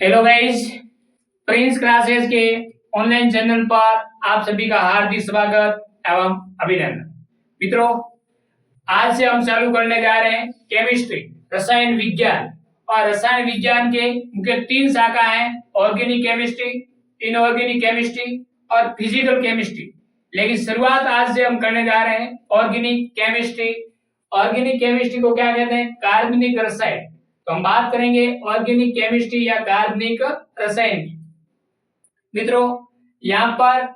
Hello guys, Prince classes के online channel पर आप सभी का हार्दिक स्वागत एवं अभिनंदन। मित्रों, आज से हम चालू करने जा रहे हैं केमिस्ट्री, रसायन विज्ञान। और रसायन विज्ञान के मुख्य तीन शाखा हैं: ऑर्गेनिक केमिस्ट्री, इनऑर्गेनिक केमिस्ट्री और फिजिकल केमिस्ट्री। लेकिन शुरुआत आज से हम करने जा रहे हैं ऑर्गेनिक केमिस्ट्री। ऑर्गेनिक केमिस्ट्री को क्या कहते हैं? कार्बनिक रसायन। तो हम बात करेंगे ऑर्गेनिक केमिस्ट्री या कार्बनिक रसायन की। मित्रों, यहाँ पर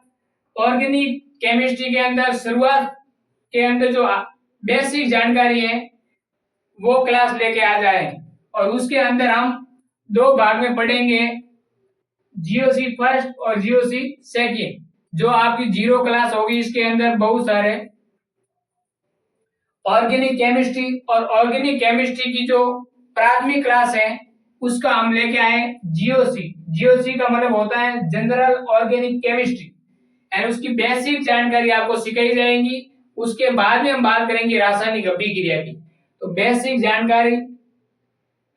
ऑर्गेनिक केमिस्ट्री के अंदर शुरुआत के अंदर जो बेसिक जानकारी है वो क्लास लेके आ जाए, और उसके अंदर हम दो भाग में पढ़ेंगे, जीओसी फर्स्ट और जीओसी सेकेंड। जो आपकी जीरो क्लास होगी, इसके अंदर बहुत सारे ऑर्गेनिक केमिस्ट्री और ऑर्गेनिक केमिस्ट्री की जो प्राथमिक क्लास है उसका हम लेके आए जीओसी। जीओसी का मतलब होता है जनरल ऑर्गेनिक केमिस्ट्री, एंड उसकी बेसिक जानकारी आपको सिखाई जाएगी। उसके बाद में हम बात करेंगे रासायनिक अभिक्रिया की। तो बेसिक जानकारी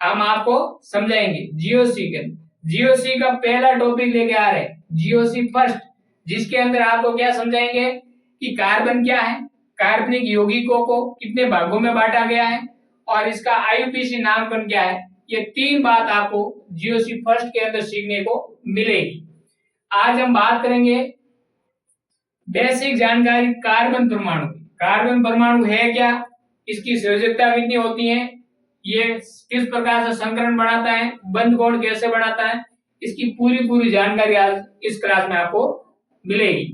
हम आपको समझाएंगे जीओसी के। जीओसी का पहला टॉपिक लेके आ रहे हैं जीओसी फर्स्ट, जिसके अंदर आपको क्या समझाएंगे कि कार्बन क्या है, कार्बनिक यौगिकों को कितने भागों में बांटा गया है और इसका आईयूपीएसी नामकरण क्या है। ये तीन बात आपको जीओसी फर्स्ट के अंदर सीखने को मिलेगी। आज हम बात करेंगे बेसिक जानकारी कार्बन परमाणु। कार्बन परमाणु है क्या, इसकी संयोजकता कितनी होती है, ये किस प्रकार से संकरण बनाता है, बंद कोण कैसे बनाता है, इसकी पूरी जानकारी आज इस क्लास में आपको मिलेगी।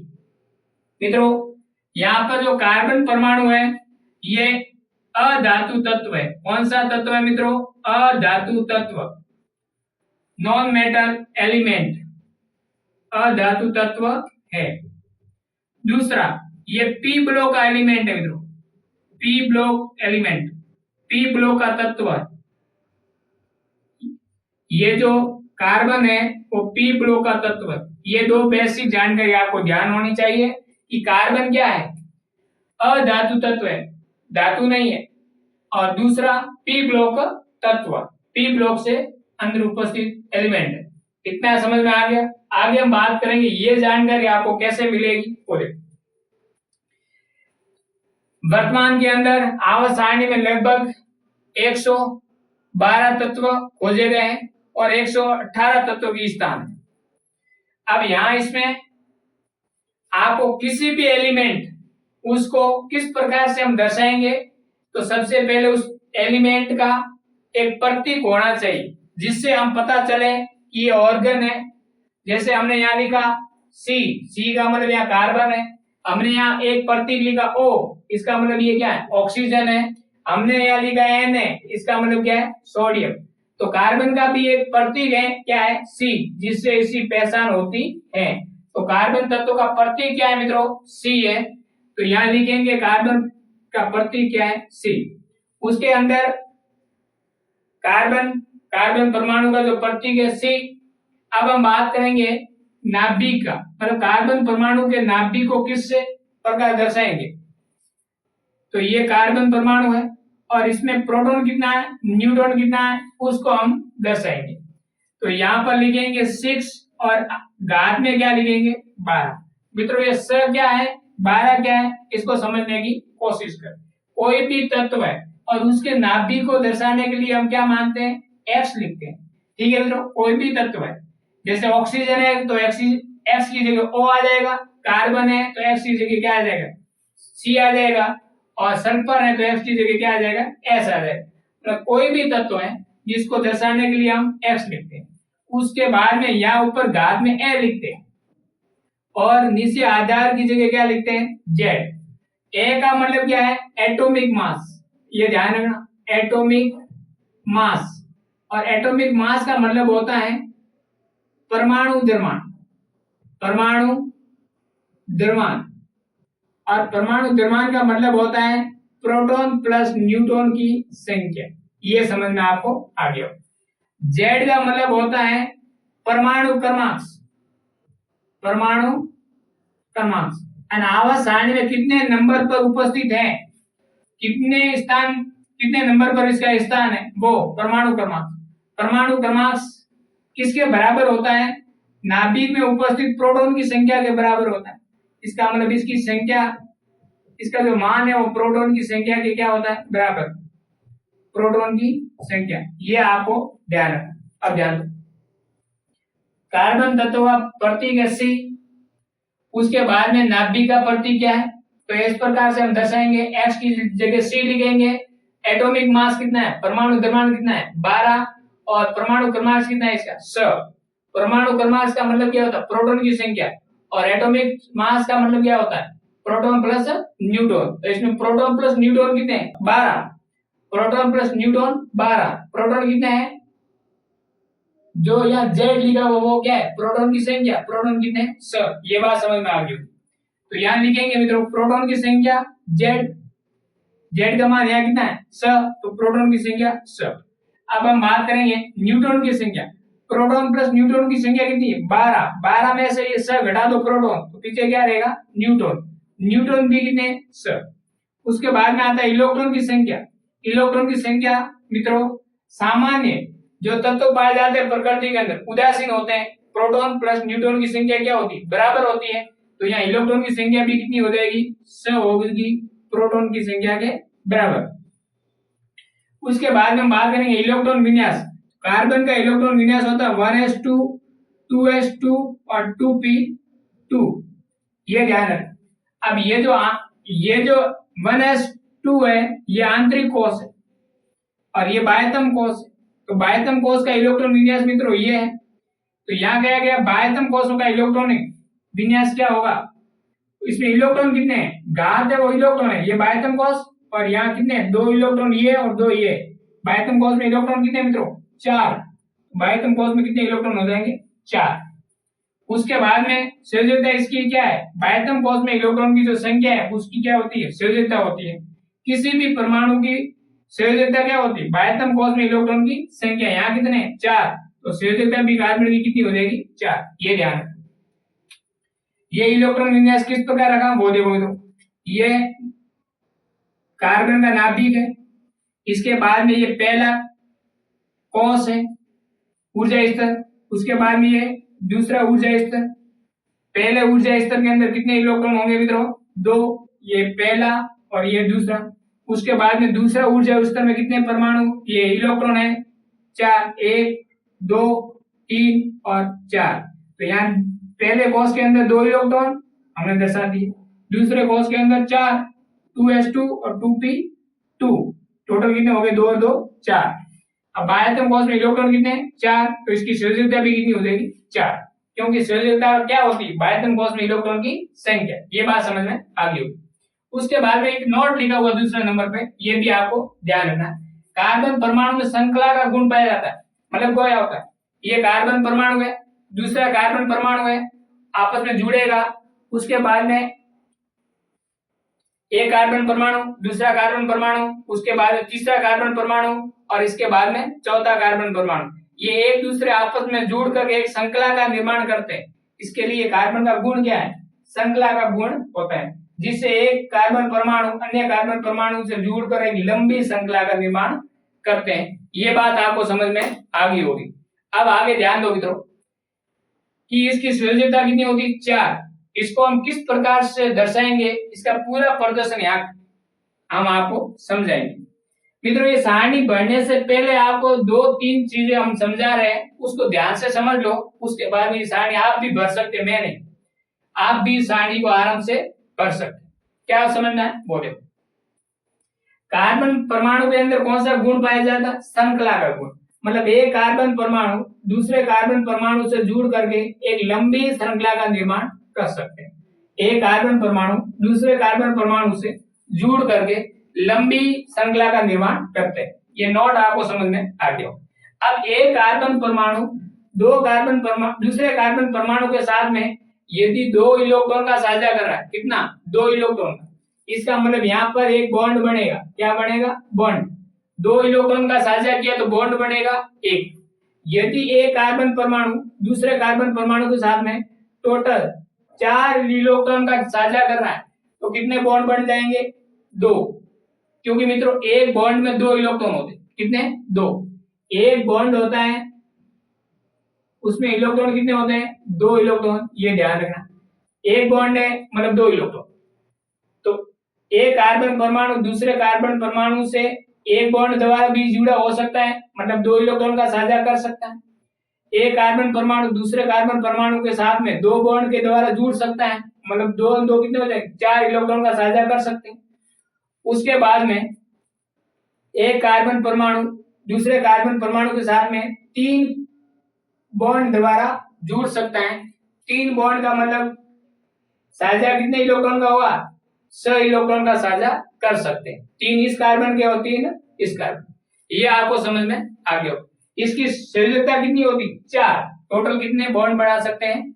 मित्रों, यहाँ पर जो कार्बन परमाणु है ये अधातु तत्व है। कौन सा तत्व है मित्रों? अधातु तत्व, नॉन मेटल एलिमेंट, अधातु तत्व है। दूसरा, ये पी ब्लॉक का एलिमेंट है मित्रों, P block element, P block का तत्व है। ये जो कार्बन है वो पी ब्लॉक का तत्व है। ये दो बेसिक जानकारी आपको ध्यान होनी चाहिए कि कार्बन क्या है, अधातु तत्व है, धातु नहीं है। और दूसरा पी ब्लॉक तत्व, पी ब्लॉक से अंदर उपस्थित एलिमेंट है। इतना समझ में आ गया। आगे हम बात करेंगे ये जानकारी आपको कैसे मिलेगी। वर्तमान के अंदर आवर्त सारणी में लगभग 112 तत्व खोजे गए हैं और 118 तत्वों की स्थान है। अब यहां इसमें आपको किसी भी एलिमेंट उसको किस प्रकार से हम दर्शाएंगे, तो सबसे पहले उस एलिमेंट का एक प्रतीक होना चाहिए जिससे हम पता चले कि ये ऑर्गन है। जैसे हमने यहाँ लिखा सी, सी का मतलब यहाँ कार्बन है। हमने यहाँ एक प्रतीक लिखा O, इसका मतलब ये क्या है, ऑक्सीजन है। हमने यहाँ लिखा Na, इसका मतलब क्या है, सोडियम। तो कार्बन का भी एक प्रतीक है, क्या है, C, जिससे इसकी पहचान होती है। तो कार्बन तत्व का प्रतीक क्या है मित्रों? C है। तो यहाँ लिखेंगे कार्बन का प्रतीक क्या है, C। उसके अंदर कार्बन परमाणु का जो प्रतीक है C। अब हम बात करेंगे नाभिक का, मतलब कार्बन परमाणु के नाभिक को किससे प्रकार दर्शाएंगे। तो ये कार्बन परमाणु है और इसमें प्रोटॉन कितना है, न्यूट्रॉन कितना है, उसको हम दर्शाएंगे। तो यहाँ पर लिखेंगे 6 और घात में क्या लिखेंगे, 12। मित्रों, ये स क्या है, 12 क्या है, इसको समझने की कोशिश कर। कोई भी तत्व है और उसके नाभिक को दर्शाने के लिए हम क्या मानते हैं, X लिखते हैं। ठीक है मित्रों, कोई भी तत्व है, जैसे ऑक्सीजन है तो एक्स की जगह O आ जाएगा, कार्बन है तो X की जगह क्या आ जाएगा, C आ जाएगा, और सल्फर है तो X की जगह क्या आ जाएगा, S आ जाएगा। मतलब कोई भी तत्व है जिसको दर्शाने के लिए हम X लिखते हैं। उसके बाद में यहाँ ऊपर घात में A लिखते हैं और नीचे आधार की जगह क्या लिखते हैं, Z। A का मतलब क्या है, एटॉमिक मास, ये ध्यान रखना, एटॉमिक मास। और एटॉमिक मास का मतलब होता है परमाणु द्रव्यमान, परमाणु द्रव्यमान। और परमाणु द्रव्यमान का मतलब होता है प्रोटॉन प्लस न्यूट्रॉन की संख्या। ये समझ में आपको आ गया। जेड का मतलब होता है परमाणु क्रमांक, परमाणु क्रमांक। आवर्त सारणी में कितने नंबर पर उपस्थित है, कितने स्थान, कितने नंबर पर इसका स्थान है, वो परमाणु क्रमांक। परमाणु क्रमांक किसके बराबर होता है? नाभिक में उपस्थित प्रोटॉन की संख्या के बराबर होता है। इसका मतलब इसकी संख्या, इसका जो मान है वो प्रोटॉन की संख्या के क्या होता है? बराबर, प्रोटॉन की संख्या। ये आपको ध्यान रखना। अब ध्यान दो, कार्बन तत्व का प्रतीक SC, उसके बाद में नाभिक का प्रतीक क्या है? तो इस प्रकार से हम दर्शाएंगे, X की जगह C लिखेंगे। एटॉमिक मास कितना है? परमाणु द्रव्यमान कितना है? 12। और परमाणु क्रमांक कितना है इसका? 100। परमाणु क्रमांक का मतलब क्या होता है? प्रोटॉन की संख्या। और एटॉमिक मास का मतलब क्या होता है? Proton plus neutron. तो इसमें प्रोटॉन प्लस न्यूट्रॉन कितने हैं? 12। Proton plus neutron 12। प्रोटॉन कितने हैं? जो यहाँ Z लिखा हुआ वो क्या है? प्रोटॉन की संख्या। प्रोटॉन कितने हैं? 100। ये बात समझ में आ गई। तो यहाँ लिखेंगे मित्रों प्रोटॉन की संख्या Z का मान यहाँ कितना है? 100। तो प्रोटॉन की संख्या 100। अब हम बात करेंगे न्यूट्रॉन की संख्या। प्रोटॉन प्लस न्यूट्रॉन की संख्या कितनी है? 12। 12 में से ये 100 घटा दो प्रोटॉन, तो पीछे क्या रहेगा? न्यूट्रॉन। न्यूट्रॉन भी कितने? 100। उसके बाद में आता है इलेक्ट्रॉन की संख्या। इलेक्ट्रॉन की संख्या मित्रों, सामान्य जो तत्व पाए जाते हैं प्रकृति के अंदर उदासीन होते हैं, प्रोटॉन प्लस न्यूट्रॉन की संख्या क्या होती है? बराबर होती है। तो यहाँ इलेक्ट्रॉन की संख्या भी कितनी हो जाएगी? 100 होगी प्रोटॉन की संख्या के बराबर। उसके बाद में हम बात करेंगे इलेक्ट्रॉन विन्यास। कार्बन का इलेक्ट्रॉन विन्यास होता है 1s2, 2s2 और 2p2। ये ध्यान रखें। अब ये जो 1s2 है ये आंतरिक कोश है और ये बाह्यतम कोश है। तो बाह्यतम कोश का इलेक्ट्रॉन विन्यास मित्रों ये है। तो यहाँ कहा गया बाह्यतम कोशों का इलेक्ट्रॉनिक विन्यास क्या होगा? इसमें इलेक्ट्रॉन कितने हैं? घात है वो इलेक्ट्रॉन है, ये बाह्यतम कोश। और यहाँ कितने हैं? 2 इलेक्ट्रॉन ये और 2 ये। बाह्यतम कोश में इलेक्ट्रॉन कितने मित्रों? 4। बाह्यतम कोश में कितने इलेक्ट्रॉन हो जाएंगे? 4। उसके बाद में संयोजकता इसकी क्या है? बाह्यतम कोश में इलेक्ट्रॉन की जो संख्या है उसकी क्या होती है? संयोजकता होती है। किसी भी परमाणु की संयोजकता क्या होती है? बाह्यतम कोश में इलेक्ट्रॉन की संख्या। यहाँ कितने? 4। तो संयोजकता भी कार्बन की कितनी हो जाएगी? 4। ये ध्यान रखना। ये इलेक्ट्रॉन विन्यास किस प्रकार रखा वो देखो तो, ये कार्बन का नाभिक है। इसके बाद में ये पहला कोश है, ऊर्जा स्तर। उसके बाद में ये दूसरा ऊर्जा स्तर। पहले ऊर्जा स्तर के अंदर कितने इलेक्ट्रॉन होंगे मित्रों? 2। ये पहला और ये दूसरा। उसके बाद में दूसरा ऊर्जा स्तर में कितने परमाणु? ये इलेक्ट्रॉन है 4। 1, 2, 3 और 4। तो यहाँ पहले कोश के अंदर 2 इलेक्ट्रॉन हमने दर्शा दिए, दूसरे कोश के अंदर 4, 2s2 और 2p2। टोटल कितने हो गए? 2 और 2 4। अब बाह्यतम कोश में इलेक्ट्रॉन कितने? 4। तो इसकी संयोजकता भी कितनी हो जाएगी? 4, क्योंकि संयोजकता क्या होती है? बाह्यतम कोश में इलेक्ट्रॉन की संख्या। ये बात समझ में आ गई होगी। उसके बाद में एक नोट लिखा हुआ दूसरे नंबर पे, ये भी आपको ध्यान रखना। कार्बन परमाणु में श्रृंखला का गुण पाया जाता है। मतलब क्या होता है? ये कार्बन परमाणु है, दूसरा कार्बन परमाणु है, आपस में जुड़ेगा। उसके बाद में एक कार्बन परमाणु, दूसरा कार्बन परमाणु, उसके बाद तीसरा कार्बन परमाणु और इसके बाद में चौथा कार्बन परमाणु। ये एक दूसरे आपस में जुड़ कर एक श्रृंखला का निर्माण करते हैं। इसके लिए कार्बन का गुण क्या है? श्रृंखला का गुण होता है, जिससे एक कार्बन परमाणु अन्य कार्बन परमाणु से जुड़कर एक लंबी श्रृंखला का निर्माण करते हैं। ये बात आपको समझ में आ गई होगी। अब आगे ध्यान दो मित्रों कि इसकी संयोजकता कितनी होगी? 4। इसको हम किस प्रकार से दर्शाएंगे, इसका पूरा प्रदर्शन यहाँ हम आपको समझाएंगे। मित्रों ये सारणी बढ़ने से पहले आपको 2-3 चीजें हम समझा रहे हैं, उसको ध्यान से समझ लो। उसके बाद में ये सारणी आप भी भर सकते, मैं नहीं, आप भी सारणी को आराम से भर सकते। क्या समझना है बोले? कार्बन परमाणु के अंदर कौन सा गुण पाया जाता है? श्रृंखला का गुण। मतलब एक कार्बन परमाणु दूसरे कार्बन परमाणु से जुड़ करके एक लंबी श्रृंखला का निर्माण कर सकते हैं। एक कार्बन परमाणु दूसरे कार्बन परमाणु से जुड़ करके लंबी श्रृंखला का निर्माण करते हैं। ये नोट आपको समझ में आ गया। अब एक कार्बन परमाणु दूसरे कार्बन परमाणु के साथ में यदि 2 इलेक्ट्रॉन का साझा कर रहा है, कितना? 2 इलेक्ट्रॉन। इसका मतलब यहाँ पर एक बॉन्ड बनेगा। क्या बनेगा? बॉन्ड। 2 इलेक्ट्रॉन का साझा किया तो बॉन्ड बनेगा 1। यदि एक कार्बन परमाणु दूसरे कार्बन परमाणु के साथ में टोटल 4 इलेक्ट्रॉन का साझा कर रहा है तो कितने बॉन्ड बन जाएंगे? 2। क्योंकि मित्रों एक बॉन्ड में 2 इलेक्ट्रॉन होते हैं। कितने? 2। एक बॉन्ड होता है उसमें इलेक्ट्रॉन कितने होते हैं? 2 इलेक्ट्रॉन, ये ध्यान रखना। एक बॉन्ड है मतलब 2 इलेक्ट्रॉन। तो एक कार्बन परमाणु दूसरे कार्बन परमाणु से एक बॉन्ड द्वारा भी जुड़ा हो सकता है, मतलब 2 इलेक्ट्रॉन का साझा कर सकता है। एक कार्बन परमाणु दूसरे कार्बन परमाणु के साथ में 2 बॉन्ड के द्वारा जुड़ सकता है, मतलब 2 2 कितने हो जाएंगे? 4 इलेक्ट्रॉन का साझा कर सकते हैं। उसके बाद में एक कार्बन परमाणु दूसरे कार्बन परमाणु के साथ में 3 बॉन्ड द्वारा जुड़ सकता है। 3 बॉन्ड का मतलब साझा कितने इलेक्ट्रॉन का होगा? 6 इलेक्ट्रॉन का साझा कर सकते हैं। 3 इस कार्बन के और 3 इस कार्बन। ये आपको समझ में आ गया। इसकी संयोजकता कितनी होती? 4। टोटल कितने बॉन्ड बना सकते हैं?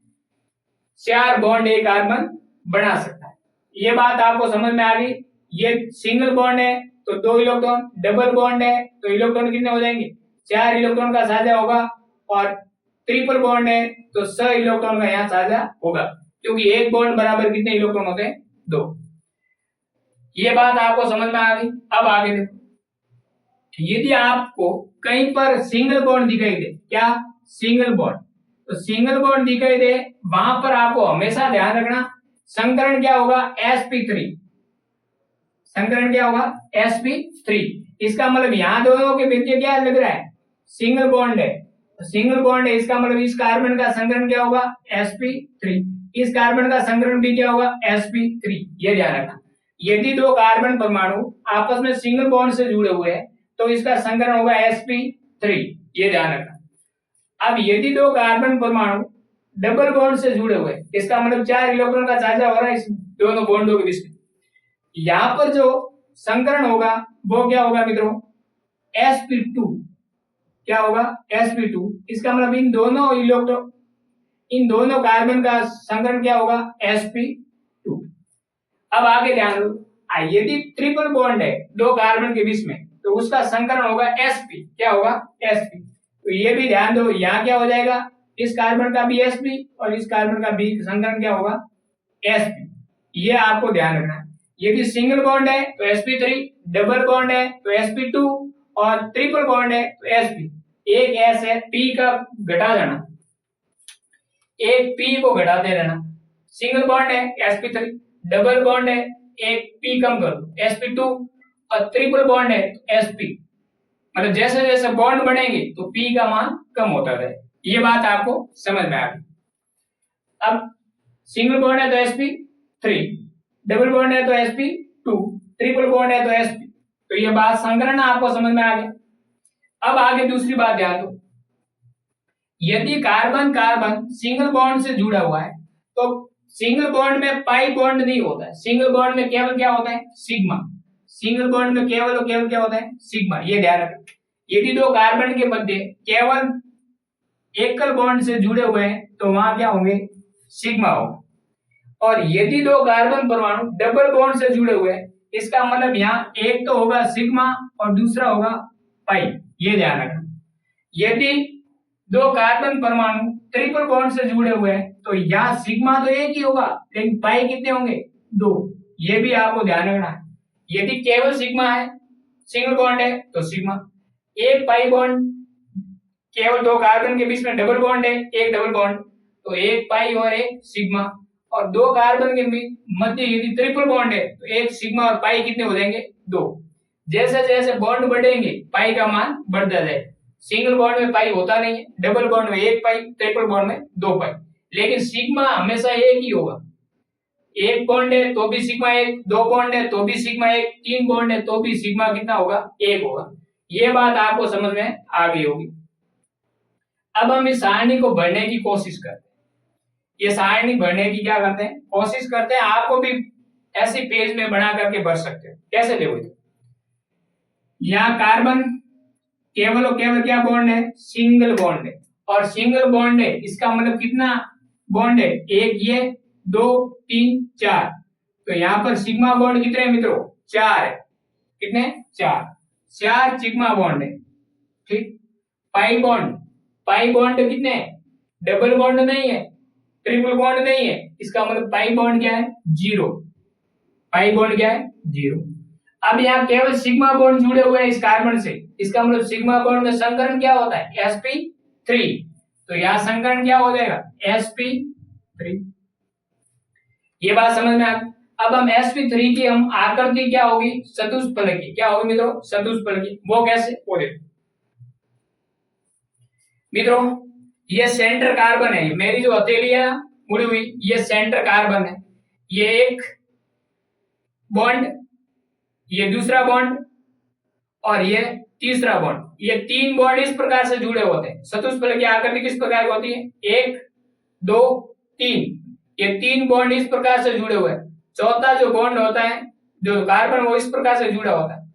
4 बॉन्ड एक कार्बन बना सकता है। ये बात आपको समझ में आ गई। ये सिंगल बॉन्ड है तो 2 इलेक्ट्रॉन, डबल बॉन्ड है तो इलेक्ट्रॉन कितने हो जाएंगे? 4 इलेक्ट्रॉन का साझा होगा, और ट्रिपल बॉन्ड है तो 6 इलेक्ट्रॉन का यहाँ साझा होगा, क्योंकि एक बॉन्ड बराबर कितने इलेक्ट्रॉन होते हैं? 2। ये बात आपको समझ में आ गई। अब आगे देखो, यदि आपको कहीं पर सिंगल बॉन्ड दिखाई दे, क्या? सिंगल बॉन्ड, तो सिंगल बॉन्ड दिखाई दे वहां पर आपको हमेशा ध्यान रखना संकरण क्या होगा? sp3। संकरण क्या होगा? sp3। इसका मतलब यहां दोनों के बीच क्या लग रहा है? सिंगल बॉन्ड है, तो सिंगल बॉन्ड है, इसका मतलब इस कार्बन का संकरण क्या होगा? sp3। इस कार्बन का संकरण भी क्या होगा? sp3। ये ध्यान रखना। यदि 2 कार्बन परमाणु आपस में सिंगल बॉन्ड से जुड़े हुए हैं तो इसका संकरण होगा sp3। ये ध्यान रखना। अब यदि 2 कार्बन परमाणु डबल बॉन्ड से जुड़े हुए, इसका मतलब 4 इलेक्ट्रॉन का साझा हो रहा है इस दोनों बॉन्डों के बीच में। यहां पर जो संकरण होगा वो क्या होगा मित्रों? sp2। क्या होगा? sp2। इसका मतलब इन दोनों इलेक्ट्रॉन, इन दोनों कार्बन का संकरण क्या होगा? sp2। अब आगे ध्यान दो, यदि ट्रिपल बॉन्ड है 2 कार्बन के बीच में तो उसका संकरण होगा sp। क्या होगा? sp। तो ये भी ध्यान दो, यहाँ क्या हो जाएगा? इस कार्बन का भी sp और इस कार्बन का भी संकरण क्या होगा? sp। ये आपको ध्यान रखना है। यदि सिंगल बॉन्ड है तो sp3, डबल बॉन्ड है तो sp2, और ट्रिपल बॉन्ड है तो sp। एक s है, p का घटा देना, एक p को घटाते रहना। सिंगल बॉन्ड है sp3, डबल बॉन्ड है एक p कम कर दो sp2, और ट्रिपल बॉन्ड है तो sp। मतलब जैसे जैसे बॉन्ड बढ़ेंगे तो p का मान कम होता रहे। ये बात आपको समझ में आ गई। अब सिंगल बॉन्ड है तो sp3, डबल बॉन्ड है तो sp2, ट्रिपल बॉन्ड है तो sp। तो ये बात संकरण आपको समझ में आ गया। अब आगे दूसरी बात ध्यान दो, यदि कार्बन कार्बन सिंगल बॉन्ड से जुड़ा हुआ है तो सिंगल बॉन्ड में पाई बॉन्ड नहीं होता है, सिंगल बॉन्ड में केवल क्या होता है? सिग्मा। सिंगल बॉन्ड में केवल और केवल क्या होता है? सिग्मा। ये ध्यान रखना। यदि 2 कार्बन के मध्य केवल एकल बॉन्ड से जुड़े हुए हैं तो वहां क्या होंगे? सिग्मा होगा। और यदि 2 कार्बन परमाणु डबल बॉन्ड से जुड़े हुए हैं, इसका मतलब यहाँ एक तो होगा सिग्मा और दूसरा होगा पाई। ये ध्यान रखना। यदि 2 कार्बन परमाणु ट्रिपल बॉन्ड से जुड़े हुए हैं तो यहाँ सिग्मा तो एक ही होगा, लेकिन पाई कितने होंगे? 2। ये भी आपको ध्यान रखना है। यदि केवल सिग्मा है, सिंगल बॉन्ड है तो सिग्मा, एक पाई बॉन्ड, केवल 2 कार्बन के बीच में डबल बॉन्ड है, एक डबल बॉन्ड, तो एक पाई और एक सिग्मा। और 2 कार्बन के मध्य यदि ट्रिपल बॉन्ड है तो एक सिग्मा और पाई कितने हो जाएंगे? 2। जैसे जैसे बॉन्ड बढ़ेंगे पाई का मान बढ़ता जाएगा। सिंगल बॉन्ड में पाई होता नहीं है, डबल बॉन्ड में 1 पाई, ट्रिपल बॉन्ड में 2 पाई, लेकिन सिग्मा हमेशा एक ही होगा। एक बॉन्ड है तो भी सिग्मा 1, 2 बॉन्ड है तो भी सिग्मा 1, 3 बॉन्ड है तो भी सिग्मा कितना होगा? 1 होगा। ये बात आपको समझ में आ गई होगी। अब हम इस सारणी को भरने की कोशिश करते हैं। ये सारणी भरने की क्या करते हैं? कोशिश करते हैं। आपको भी ऐसे पेज में बना करके भर सकते हो। कैसे देखो, यहाँ कार्बन केवल और केवल क्या बॉन्ड है? सिंगल बॉन्ड है, और सिंगल बॉन्ड है इसका मतलब कितना बॉन्ड है? एक, ये 2 3 4। तो यहाँ पर सिग्मा बॉन्ड कितने हैं मित्रों? 4 है। कितने? 4 सिग्मा बॉन्ड है। ठीक। पाई बॉन्ड कितने? डबल बॉन्ड नहीं है, ट्रिपल बॉन्ड नहीं है, इसका मतलब पाई बॉन्ड क्या है? 0। पाई बॉन्ड क्या है? 0। अब यहाँ केवल सिग्मा बॉन्ड जुड़े हुए हैं इस कार्बन से, इसका मतलब सिग्मा बॉन्ड में संकरण क्या होता है? sp3। तो यहाँ संकरण क्या हो जाएगा, sp3। ये बात समझ में आ गई। अब हम sp3 की हम आकृति क्या होगी, चतुष्फलकी। क्या होगी मित्रों, चतुष्फलकी। वो कैसे, वो देखो मित्रों, ये सेंटर कार्बन है, मेरी जो हथेली है मुड़ी हुई, ये सेंटर कार्बन है। ये एक बॉन्ड, ये दूसरा बॉन्ड और ये तीसरा बॉन्ड। ये तीन बॉन्ड इस प्रकार से जुड़े होते हैं। चतुष्फलक की आकृति किस प्रकार की होती है, 1 2 3। ये तीन बॉन्ड इस प्रकार से जुड़े हुए हैं। चौथा जो बॉन्ड होता है, जो कार्बन, वो इस प्रकार से जुड़ा होता है।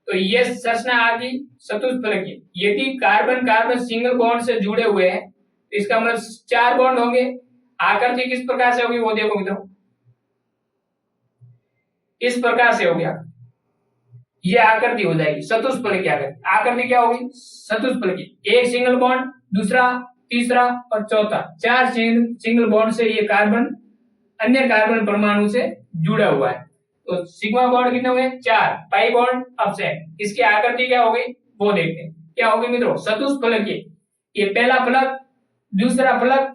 तो ये संरचना आ गई चतुष्फलक की। यदि कार्बन कार्बन सिंगल बॉन्ड से जुड़े हुए हैं, तो इसका मतलब 4 बॉन्ड होंगे। आकृति किस प्रकार से होगी, वो देखो मित्रों, इस प्रकार से हो गया। ये आकृति हो जाएगी चतुष्फलक की आकृति। आकृति क्या होगी, चतुष्फलक की। एक सिंगल बॉन्ड, दूसरा, तीसरा और चौथा, 4 सिंगल बॉन्ड से ये कार्बन अन्य कार्बन परमाणु से जुड़ा हुआ है। तो सिग्मा बॉन्ड कितने हुए, 4, पाई बॉन्ड अपसेट। इसकी आकृति क्या होगी, वो देखते हैं। क्या होगी मित्रों, चतुष्फलक की। ये पहला फलक, दूसरा फलक,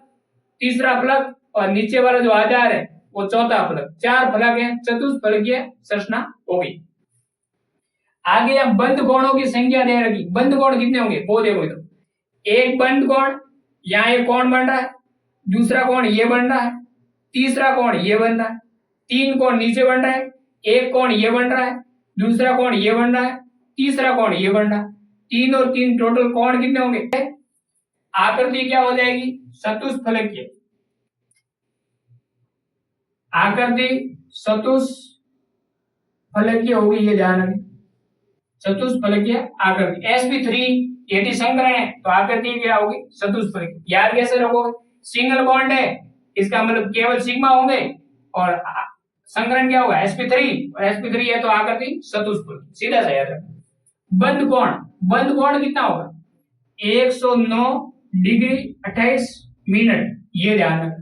तीसरा फलक और नीचे वाला जो आधार है वो चौथा फलक। 4 फलक है, चतुष्फलकीय संरचना होगी। आगे अब बंद कोणों की संख्या दे रखी। बंद कोण कितने होंगे, वो देखो इधर। एक बंद कोण, यहाँ एक कोण बन रहा है, दूसरा कोण ये बन रहा है, तीसरा कोण ये बन रहा है, 3 कोण नीचे बन रहा है, एक कोण ये बन रहा है, दूसरा कोण ये बन रहा है, तीसरा कोण ये बन रहा है। 3 और 3 टोटल कोण कितने होंगे। आकृति क्या हो जाएगी, चतुष्फलकीय। आकृति चतुष्फलकीय होगी, ये ध्यान रखें। चतुष्फलकीय आकृति। sp3 यदि संकरण है तो आकृति क्या होगी, चतुष्फलकीय। याद कैसे रखोगे, सिंगल बॉन्ड है, इसका मतलब केवल सिग्मा होंगे, और संकरण क्या होगा, sp3, और sp3 है तो आकृति चतुष्फलकीय। सीधा सा याद रखो। बंद कोण, बंद कोण कितना होगा, 109 डिग्री 28 मिनट। ये ध्यान रखना।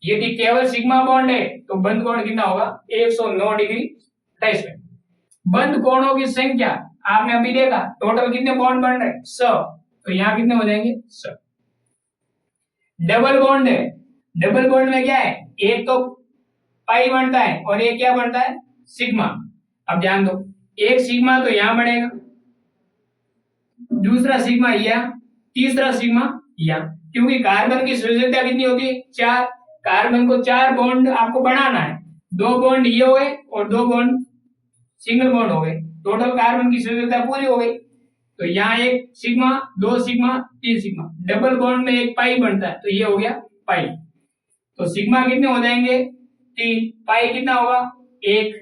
यदि केवल सिग्मा बॉन्ड है तो बंद कोण कितना होगा, 109 डिग्री 28 मिनट। बंद कोणों की संख्या आपने अभी देखा, टोटल कितने बॉन्ड बन रहे हैं, 100। तो यहाँ कितने हो जाएंगे, 100। डबल बॉन्ड है, डबल बॉन्ड में क्या है, एक तो पाई बनता है और एक क्या बनता है, सिग्मा। अब ध्यान दो, एक सिग्मा तो यहां बनेगा, दूसरा सिग्मा यहाँ, तीसरा सिग्मा यहाँ। क्योंकि कार्बन की संयोजकता कितनी होती है, 4। कार्बन को 4 बॉन्ड आपको बनाना है। 2 बॉन्ड ये हुए और 2 बॉन्ड सिंगल बॉन्ड हो गए। टोटल कार्बन की संयोजकता पूरी हो गई। तो यहाँ एक sigma, 2 sigma, 3 sigma. Double bond में एक पाई बनता है, तो ये हो गया पाई। तो सिग्मा कितने हो जाएंगे, 3, पाई कितना होगा, 1।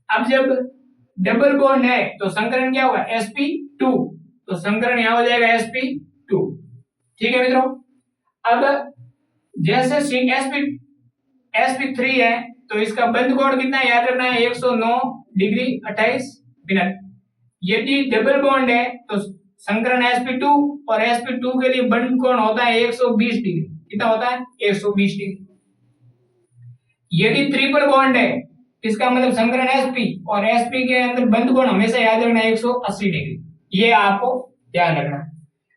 अब जब डबल बॉन्ड है तो संकरण क्या होगा, sp2। तो संकरण यहाँ हो जाएगा sp2। ठीक है मित्रों। अब जैसे sp3 है तो इसका बंद कोण कितना है, याद रखना है, 109 डिग्री 28 मिनट। यदि डबल बॉन्ड है तो संकरण sp2, और sp2 के लिए बंद कोण होता है 120 डिग्री। कितना होता है, 120 डिग्री। यदि ट्रिपल बॉन्ड है, इसका मतलब संकरण sp, और sp के अंदर बंद कोण हमेशा याद रखना है 180 डिग्री। ये आपको ध्यान रखना है।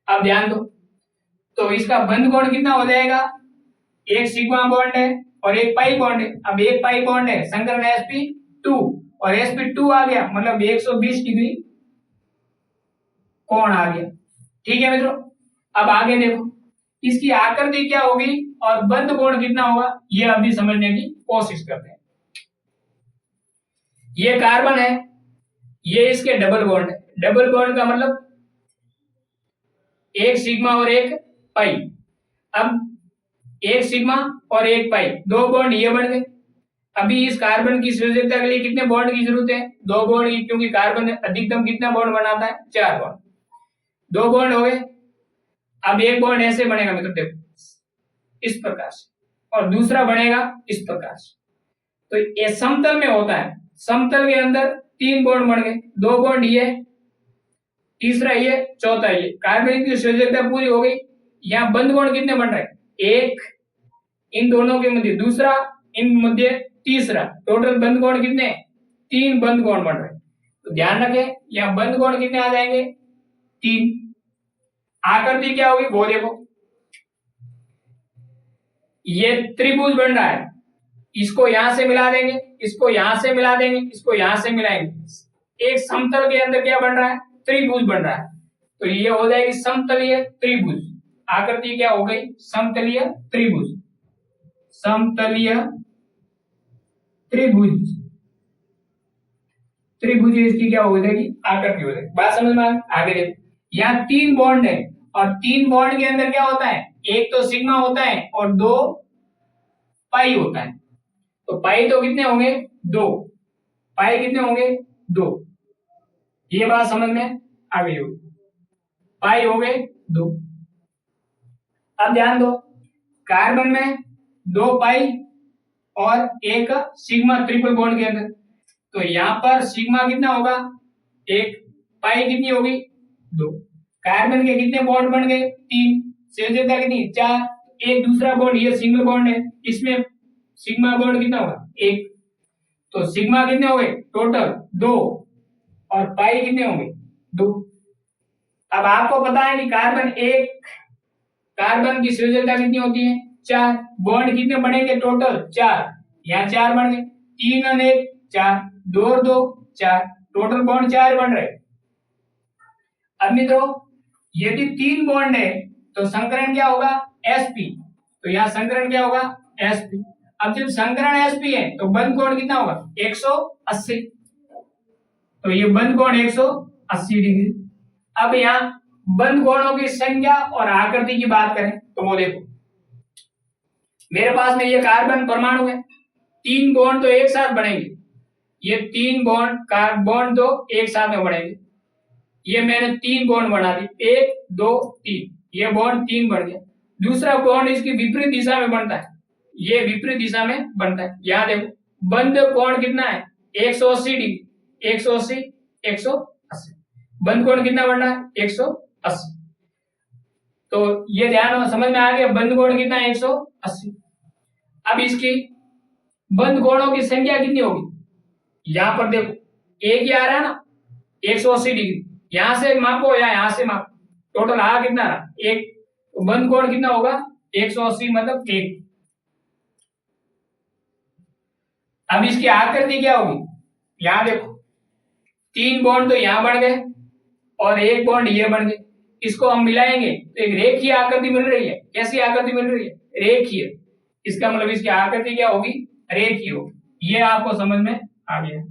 अब ध्यान दो, तो इसका बंद कोण कितना हो जाएगा, एक सिग्मा बॉन्ड है और एक पाई बॉन्ड है। अब एक पाई बॉन्ड है, संकरण sp2, और sp2 आ गया, मतलब 120 डिग्री कोण आ गया। ठीक है मित्रों। अब आगे देखो, इसकी आकृति क्या होगी और बंद कोण कितना होगा, ये अभी समझने की कोशिश करते हैं। ये कार्बन है, ये इसके डबल बॉन्ड है। डबल बॉन्ड का मतलब एक सिग्मा और एक पाई। अब एक सिग्मा और एक पाई, 2 बॉन्ड ये बन गए। अभी इस कार्बन की संयोजकता के लिए कितने बॉन्ड की जरूरत है, 2 बॉन्ड की, क्योंकि कार्बन अधिकतम कितना बॉन्ड बनाता है, 4 बॉन्ड। 2 बॉन्ड हो गए। अब एक बॉन्ड ऐसे बनेगा मित्रों, देखो इस प्रकार से, और दूसरा बनेगा इस प्रकार से। तो ये समतल में होता है। समतल के अंदर 3 बॉन्ड बन गए, 2 बॉन्ड ये, तीसरा ये, चौथा ये। कार्बन की संयोजकता पूरी हो गई। यहाँ बंद बॉन्ड कितने बन रहे हैं, एक इन दोनों के मध्य, दूसरा इन मध्य, तीसरा। टोटल बंद कोण कितने, 3 बंद कोण बन रहे हैं। तो ध्यान रखें, यहाँ बंद कोण कितने आ जाएंगे, 3। आकृति क्या होगी वो देखो, ये त्रिभुज बन रहा है, इसको यहां से मिला देंगे, इसको यहां से मिला देंगे, इसको यहां से मिलाएंगे, एक समतल के अंदर क्या बन रहा है, त्रिभुज बन रहा है। तो ये हो जाएगी समतलीय त्रिभुज। आकृति क्या हो गई, समतलीय त्रिभुज, समतलीय त्रिभुज, त्रिभुज इसकी क्या हो जाएगी, आकृति हो जाएगी। बात समझ में आगे देखो, यहाँ 3 बॉन्ड है और 3 बॉन्ड के अंदर क्या होता है, एक तो सिग्मा होता है और 2 पाई होता है। तो पाई तो कितने होंगे, 2, पाई कितने होंगे, 2। ये बात समझ में आ गई होगी, पाई हो गए 2। अब ध्यान दो, कार्बन में 2 पाई और एक सिग्मा ट्रिपल बॉन्ड के अंदर, तो यहां पर सिग्मा कितना होगा, 1, पाई कितनी होगी, 2। कार्बन के कितने बॉन्ड बन गए, 3, संयोजकता कितनी, 4। एक दूसरा बॉन्ड ये सिंगल बॉन्ड है, इसमें सिग्मा बॉन्ड कितना होगा, 1। तो सिग्मा कितने हो गए टोटल, 2, और पाई कितने होंगे, 2। अब आपको पता है कि कार्बन की संयोजकता कितनी होती है, 4। बॉन्ड कितने बनेंगे टोटल, 4। यहाँ 4 बन गए, 3 और 1 4, 2 और 2 4, टोटल बॉन्ड 4 बन रहे। अब मित्रों यदि 3 बॉन्ड है तो संकरण क्या होगा, sp। तो यहाँ संकरण क्या होगा, sp। अब जब संकरण sp है तो बंध कोण कितना होगा, 180। तो ये बंध कोण 180 डिग्री। अब यहाँ बंध कोणों की संख्या और आकृति की बात करें तो वो देखो, मेरे पास में ये कार्बन परमाणु है, 3 बॉन्ड तो एक साथ बनेंगे, ये 3 बॉन्ड तो एक साथ में बनेंगे। ये मैंने 3 बॉन्ड बना दी, 1 2 3, ये बॉन्ड 3 बन गया। दूसरा बॉन्ड इसकी विपरीत दिशा में बनता है, ये विपरीत दिशा में बनता है। यहां देखो बंध कोण कितना है, 180 डिग्री, 180 180, बंध कोण कितना बनना है, 180। तो ये ध्यान समझ में आ गया, बंध कोण कितना है, 180। अब इसकी बंध कोणों की संख्या कितनी होगी, यहां पर देखो एक ही आ रहा है ना, 180 डिग्री, यहां से मापो या यहां से मापो, टोटल आ कितना रहा, 1। तो बंध कोण कितना होगा, 180 मतलब 1। अब इसकी आकृति क्या होगी, यहां देखो 3 बॉन्ड तो यहां बन गए और 1 बॉन्ड ये बन गए, इसको हम मिलाएंगे तो एक रेखीय आकृति मिल रही है। कैसी आकृति मिल रही है, रेखीय। इसका मतलब इसकी आकृति क्या होगी, रेखीय होगी। ये आपको समझ में आ गया।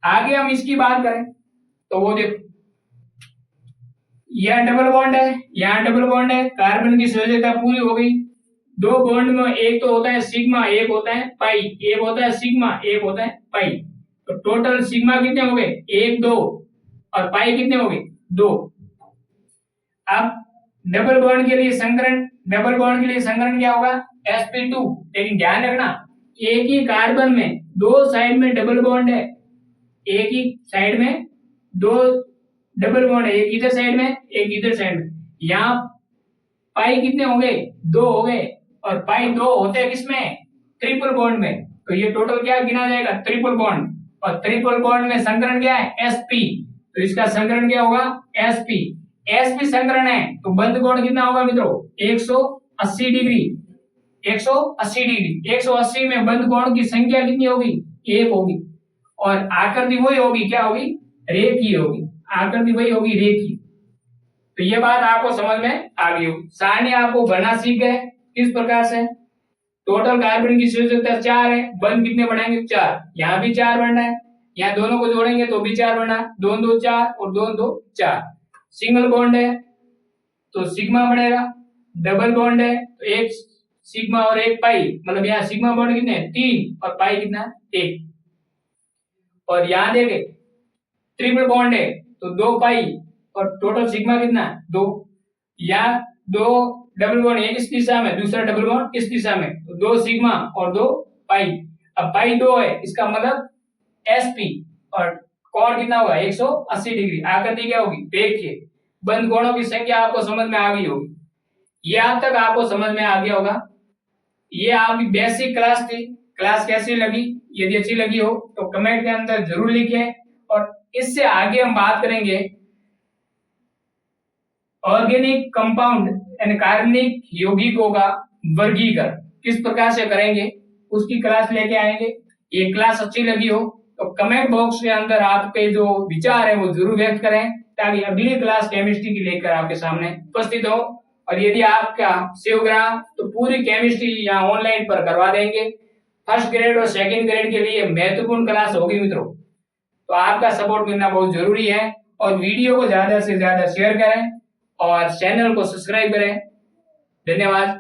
आगे हम इसकी बात करें तो वो देखो, यह डबल बॉन्ड है, यहाँ डबल बॉन्ड है, कार्बन की संयोजकता पूरी हो गई। 2 बॉन्ड में एक तो होता है सिग्मा, एक होता है पाई, एक होता है सिग्मा, एक होता है पाई। तो टोटल सिग्मा कितने हो गए, 1 2, और पाई कितने हो गए, 2। अब डबल बॉन्ड के लिए संकरण, डबल बॉन्ड के लिए संकरण क्या होगा, sp2। लेकिन ध्यान रखना, एक ही कार्बन में 2 साइड में डबल बॉन्ड है, एक ही साइड में 2 डबल बॉन्ड है, एक इधर साइड में एक इधर साइड में। यहाँ पाई कितने हो गए, 2 हो गए, और पाई 2 होते हैं किसमें, ट्रिपल बॉन्ड में। तो ये टोटल क्या गिना जाएगा, ट्रिपल बॉन्ड। और ट्रिपल बॉन्ड में संकरण क्या है, sp। तो इसका संकरण क्या होगा, sp। sp संकरण है तो बंध कोण कितना होगा मित्रों, 180 डिग्री, 180 डिग्री। 180 में बंध कोण की संख्या कितनी होगी, 1 होगी, और आकृति वही होगी, क्या होगी, रेखीय होगी। आकृति वही होगी, रेखीय। तो ये बात आपको समझ में आ गई होगी। सारणी आपको बनना सीख गए किस प्रकार से। टोटल कार्बन की संयोजकता 4 है, बंध कितने बनाएंगे, 4। यहाँ भी 4 बनना है, यहाँ दोनों को जोड़ेंगे तो भी 4 बनना, 2 2 4 और 2 2 4। सिंगल बॉन्ड है तो सिग्मा बनेगा, डबल बॉन्ड है तो 1 सिग्मा और 1 पाई, मतलब यहाँ सिग्मा बॉन्ड कितने 3 और पाई कितना 1। और यहाँ देखे ट्रिपल बॉन्ड है तो 2 पाई और टोटल सिग्मा कितना 2। यहाँ 2 डबल बॉन्ड, एक इस दिशा में, दूसरा डबल बॉन्ड इस दिशा में, तो 2 सिग्मा और 2 पाई। अब पाई 2 है, इसका मतलब sp, और कोण कितना होगा, 180 डिग्री। आकृति क्या होगी, रेखीय। बंध कोणों की संख्या आपको समझ में आ गई होगी। ये आज तक आपको समझ में आ गया होगा। ये आपकी बेसिक क्लास थी। क्लास कैसी लगी, यदि अच्छी लगी हो तो कमेंट के अंदर जरूर लिखें। और इससे आगे हम बात करेंगे ऑर्गेनिक कंपाउंड यानी कार्बनिक यौगिकों का वर्गीकरण किस प्रकार से करेंगे उसकी क्लास लेके आएंगे। ये क्लास अच्छी लगी हो तो कमेंट बॉक्स के अंदर आपके जो विचार है वो जरूर व्यक्त करें, ताकि अगली क्लास केमिस्ट्री की लेकर आपके सामने उपस्थित हो। और यदि आपका शिवग्राम तो पूरी केमिस्ट्री यहाँ ऑनलाइन पर करवा देंगे। फर्स्ट ग्रेड और सेकंड ग्रेड के लिए महत्वपूर्ण क्लास होगी मित्रों, तो आपका सपोर्ट मिलना बहुत जरूरी है। और वीडियो को ज्यादा से ज्यादा शेयर करें और चैनल को सब्सक्राइब करें। धन्यवाद।